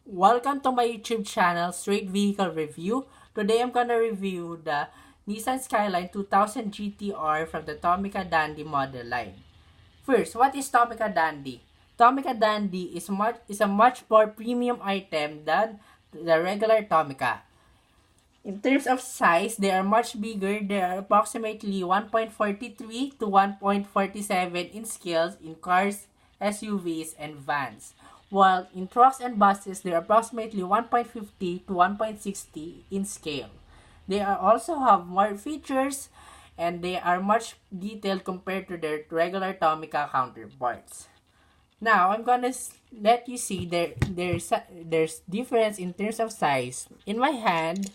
Welcome to my YouTube channel, Straight Vehicle Review. Today I'm gonna review the Nissan Skyline 2000 GTR from the Tomica Dandy model line. First, what is Tomica Dandy? Tomica Dandy is a much more premium item than the regular Tomica. In terms of size, they are much bigger. They are approximately 1.43 to 1.47 in scales in cars, SUVs, and vans. While in trucks and buses, they are approximately 1.50 to 1.60 in scale. They are also have more features and they are much detailed compared to their regular Tomica counterparts. Now, I'm gonna let you see there's difference in terms of size. In my hand,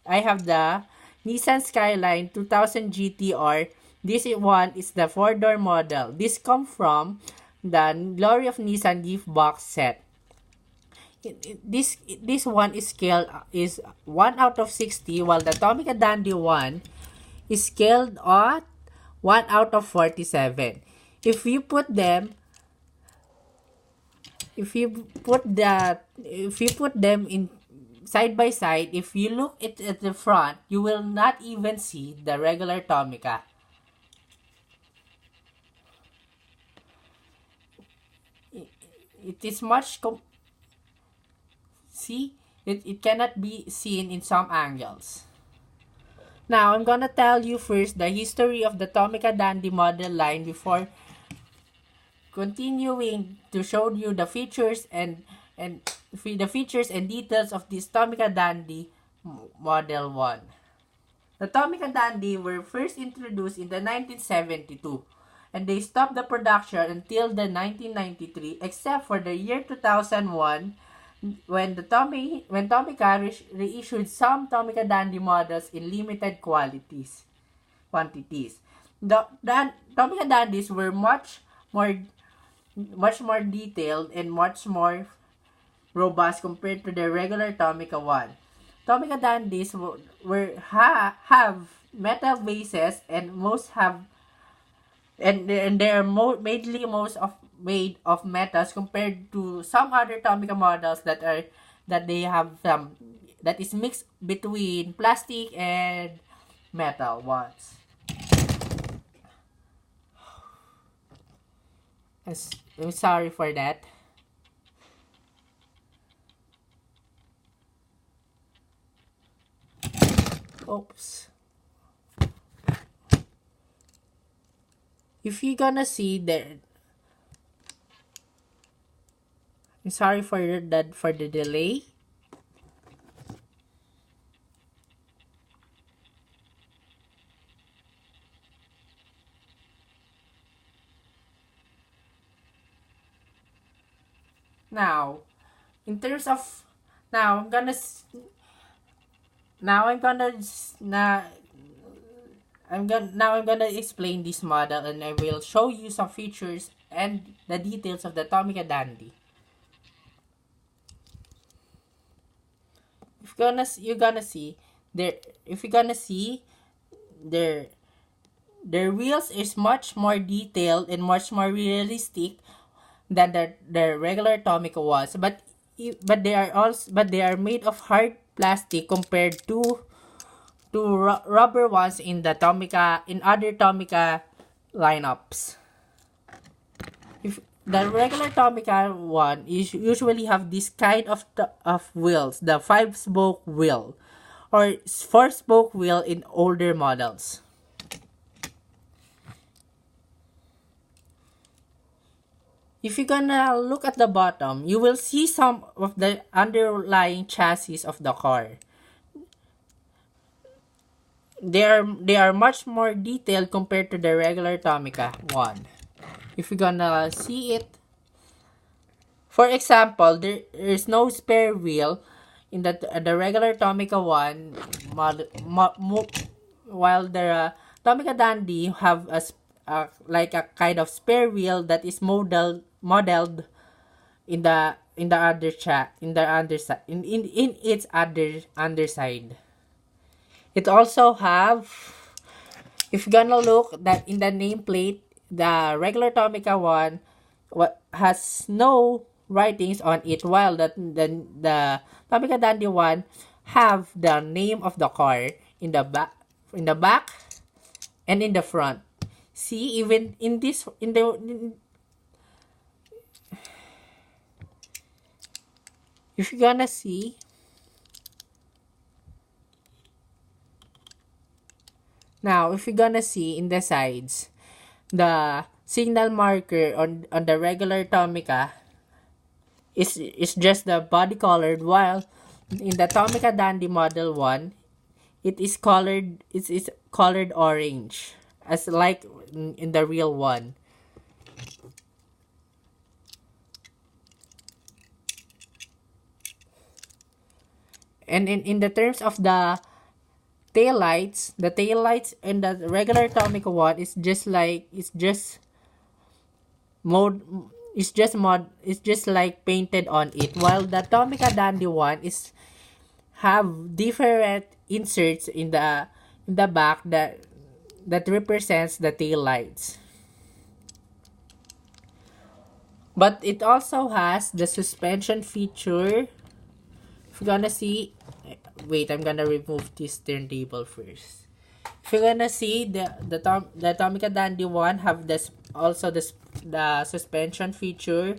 I have the Nissan Skyline 2000 GTR. This one is the 4-door model. This comes from the Glory of Nissan gift box set. This one is scaled is 1 out of 60, while the Tomica Dandy one is scaled at 1 out of 47. If you put them if you put them in side by side, if you look at the front, you will not even see the regular Tomica. It is see, it cannot be seen in some angles. Now, I'm gonna tell you first the history of the Tomica Dandy model line before continuing to show you the features and the features and details of this Tomica Dandy Model 1. The Tomica Dandy were first introduced in the 1972 and they stopped the production until the 1993 except for the year 2001 when Tomica reissued some Tomica Dandy models in limited quantities. The Tomica Dandies were much more detailed and much more robust compared to the regular Tomica one. Tomica Dandies have metal bases and most have and they are mainly made of metals compared to some other Tomica models that they have that is mixed between plastic and metal ones. I'm sorry for that. Oops. If you're gonna see there, I'm sorry for that for the delay. Now, in terms of now, I'm gonna now I'm gonna explain this model and I will show you some features and the details of the Tomica Dandy. You're gonna see there if you're gonna see their their wheels is much more detailed and much more realistic than the regular Tomica was, but they are made of hard plastic compared to rubber ones in the Tomica in other Tomica lineups. If the regular Tomica one is usually have this kind of wheels, the 5-spoke wheel or 4-spoke wheel in older models. If you're gonna look at the bottom, you will see some of the underlying chassis of the car. They are much more detailed compared to the regular Tomica one. If you're gonna see it, for example, there is no spare wheel in the regular Tomica one while the Tomica Dandy have like a kind of spare wheel that is modeled in the other in the underside in its other underside. It also have, if you're gonna look that in the nameplate, the regular Tomica one has no writings on it, while the Tomica Dandy one have the name of the car in the back and in the front. See, even in this if you're gonna see now, if you're gonna see in the sides, the signal marker on the regular Tomica is just the body colored, while in the Tomica Dandy Model 1, it's colored orange, as like in the real one. And in the terms of the taillights in the regular Tomica one is just like mode it's just like painted on it, while the Tomica Dandy one is have different inserts in the back that represents the tail lights. But it also has the suspension feature. If you're gonna see, wait, I'm gonna remove this turntable first. If you're gonna see the Tomica Dandy one have this also the suspension feature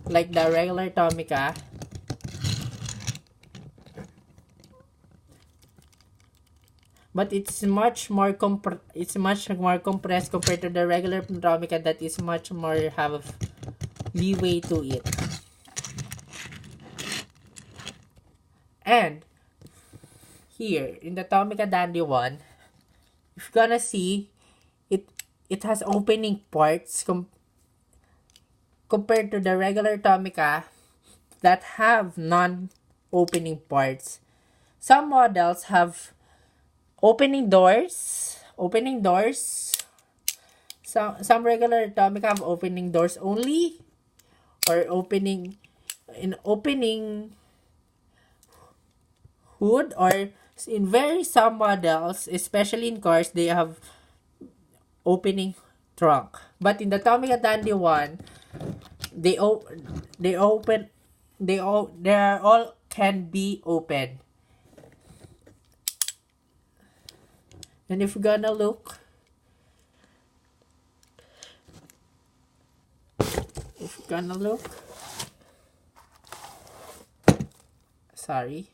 like the regular Tomica. But it's much more compressed compared to the regular Tomica that is much more have leeway to it. And here in the Tomica Dandy one, if you're gonna see, it has opening parts compared to the regular Tomica that have non-opening parts. Some models have opening doors. Some regular Tomica have opening doors only, or opening hood, or in very some models, especially in cars, they have opening trunk. But in the Tomica Dandy one, they all can be open. And if you're gonna look, sorry.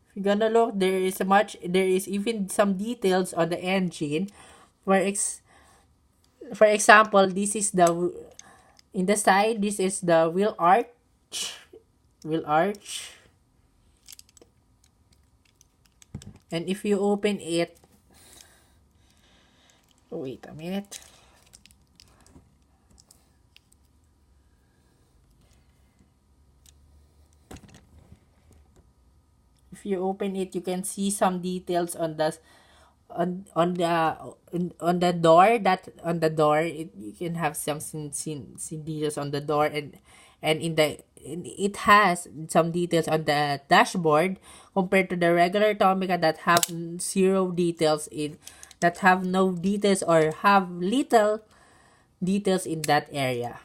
If you're gonna look, there is even some details on the engine. For example, this is in the side, this is the wheel arch. And if you open it, wait a minute. If you open it, you can see some details on the door. You can have some details on the door, and it has some details on the dashboard compared to the regular Tomica that have zero details that have no details or have little details in that area.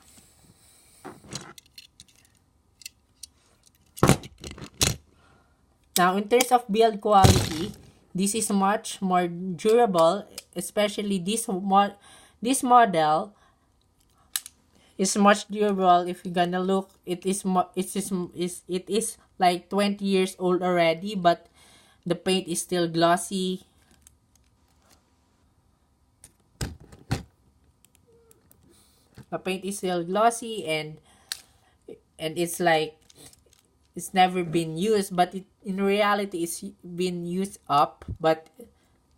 Now, in terms of build quality, this is much more durable, especially this model is much durable. If you're gonna look, it is like 20 years old already, but the paint is still glossy. The paint is still glossy, and it's like it's never been used, but in reality it's been used up, but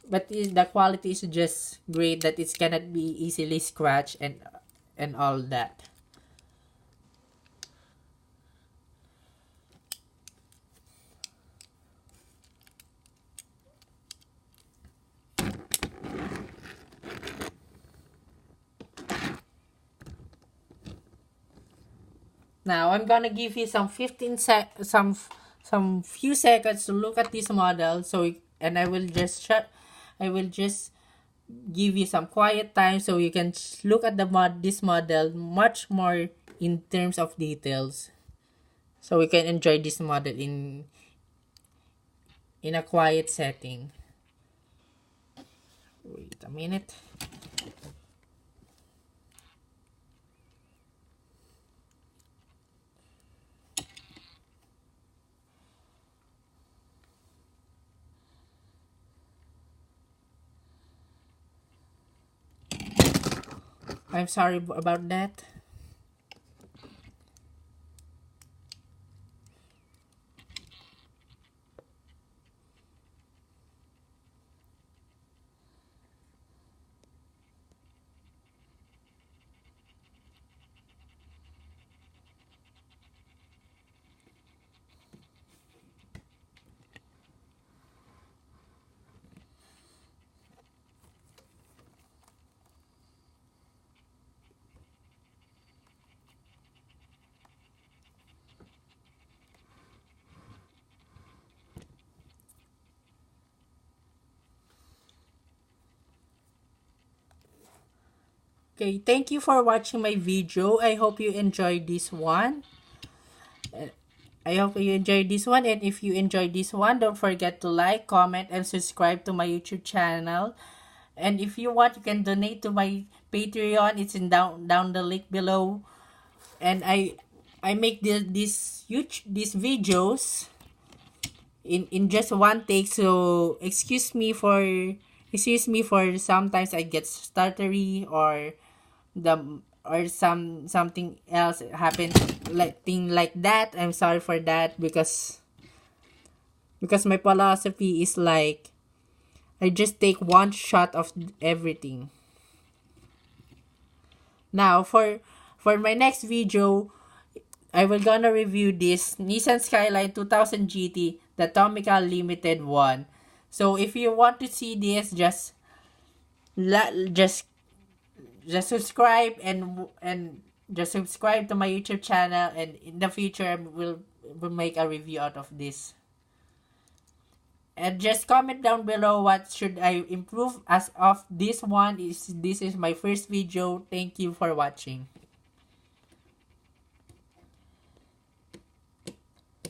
the quality is just great that it cannot be easily scratched and all that. Now I'm gonna give you some few seconds to look at this model. And I will just give you some quiet time so you can look at this model much more in terms of details, so we can enjoy this model in a quiet setting. Wait a minute. I'm sorry about that. Okay, thank you for watching my video. I hope you enjoyed this one. I hope you enjoyed this one, and if you enjoyed this one, don't forget to like, comment, and subscribe to my YouTube channel. And if you want, you can donate to my Patreon. It's in down the link below. And I make these videos in just one take. So excuse me for sometimes I get stuttery or something else happens like thing like that. I'm sorry for that, because my philosophy is like I just take one shot of everything. Now for my next video, I will gonna review this Nissan Skyline 2000 GT, the Tomica limited one. So if you want to see this, just subscribe and just subscribe to my YouTube channel, and in the future we'll make a review out of this. And just comment down below what should I improve as of this one. This is my first video. Thank you for watching.